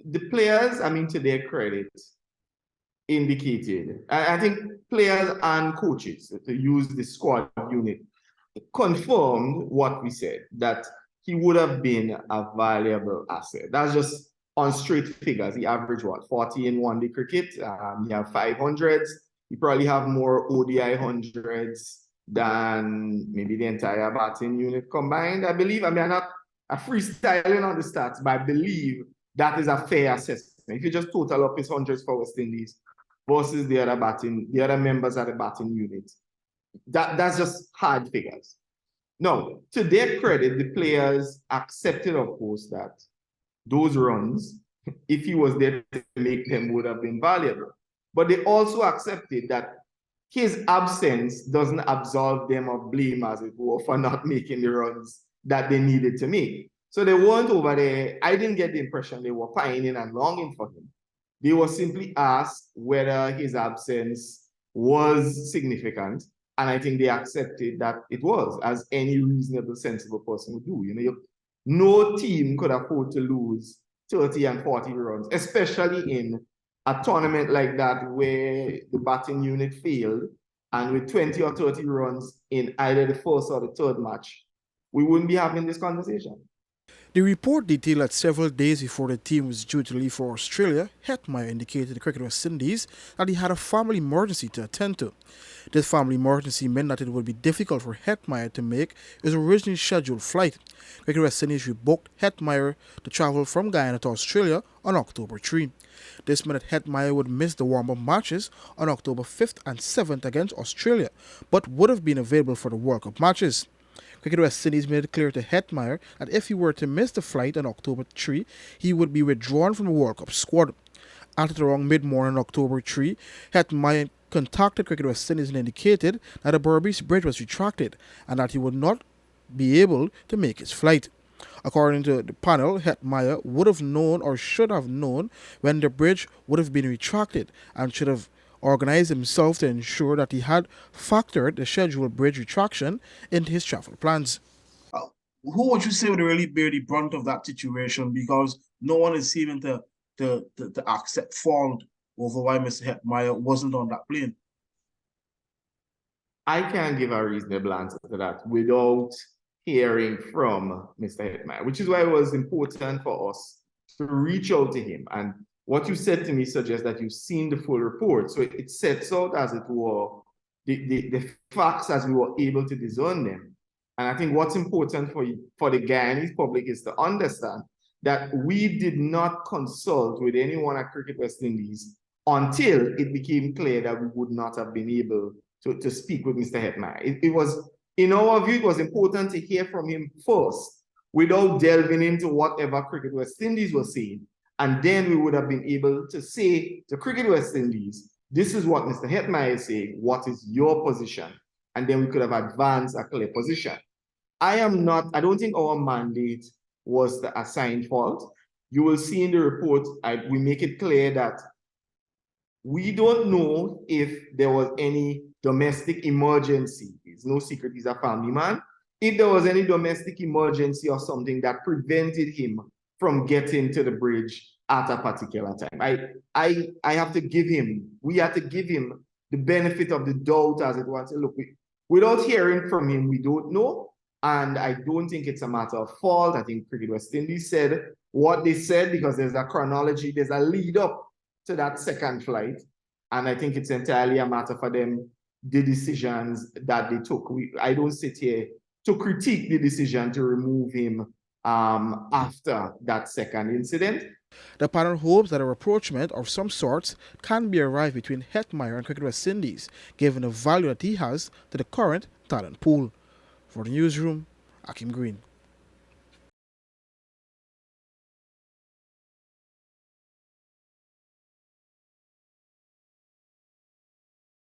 the players, I mean, to their credit, indicated, I think players and coaches, to use the squad unit, confirmed what we said, that he would have been a valuable asset. That's just on straight figures. He averaged what, 40 in one-day cricket. He have 500s. He probably have more ODI hundreds than maybe the entire batting unit combined. I believe, I mean, I'm not a freestyling on the stats, but I believe that is a fair assessment. If you just total up his hundreds for West Indies versus the other members of the batting unit, that's just hard figures. Now, to their credit, the players accepted, of course, that those runs, if he was there to make them, would have been valuable. But they also accepted that his absence doesn't absolve them of blame, as it were, for not making the runs that they needed to make. So they weren't over there. I didn't get the impression they were pining and longing for him. They were simply asked whether his absence was significant. And I think they accepted that it was, as any reasonable, sensible person would do. You know, no team could afford to lose 30 and 40 runs, especially in a tournament like that where the batting unit failed, and with 20 or 30 runs in either the first or the third match, we wouldn't be having this conversation. The report detailed that several days before the team was due to leave for Australia, Hetmyer indicated to Cricket West Indies that he had a family emergency to attend to. This family emergency meant that it would be difficult for Hetmyer to make his originally scheduled flight. Cricket West Indies rebooked Hetmyer to travel from Guyana to Australia on October 3. This meant that Hetmyer would miss the warm-up matches on October 5th and 7th against Australia, but would have been available for the World Cup matches. Cricket West Indies made it clear to Hetmyer that if he were to miss the flight on October 3, he would be withdrawn from the World Cup squad. At around mid-morning on October 3, Hetmyer contacted Cricket West Indies and indicated that the Berbice bridge was retracted and that he would not be able to make his flight. According to the panel, Hetmyer would have known or should have known when the bridge would have been retracted and should have organized himself to ensure that he had factored the scheduled bridge retraction into his travel plans. Who would you say would really bear the brunt of that situation, because no one is seeming to accept fault over why Mr. Hetmyer wasn't on that plane? I can't give a reasonable answer to that without hearing from Mr. Hetmyer, which is why it was important for us to reach out to him. And what you said to me suggests that you've seen the full report. So it sets out, as it were, the facts as we were able to discern them. And I think what's important for the Guyanese public is to understand that we did not consult with anyone at Cricket West Indies until it became clear that we would not have been able to speak with Mr. Hetmyer. It was, in our view, it was important to hear from him first without delving into whatever Cricket West Indies was saying. And then we would have been able to say to Cricket West Indies, this is what Mr. Hetmyer is saying, what is your position? And then we could have advanced a clear position. I don't think our mandate was to assign fault. You will see in the report, we make it clear that we don't know if there was any domestic emergency. It's no secret he's a family man. If there was any domestic emergency or something that prevented him from getting to the bridge at a particular time. I have to give him, we have to give him the benefit of the doubt, as it was. Look, without hearing from him, we don't know. And I don't think it's a matter of fault. I think Cricket West Indies said what they said because there's a chronology, there's a lead up to that second flight. And I think it's entirely a matter for them, the decisions that they took. I don't sit here to critique the decision to remove him after that second incident. The panel hopes that a rapprochement of some sorts can be arrived between Hetmyer and Cricket West Indies, given the value that he has to the current talent pool. For the newsroom, Akeem Greene.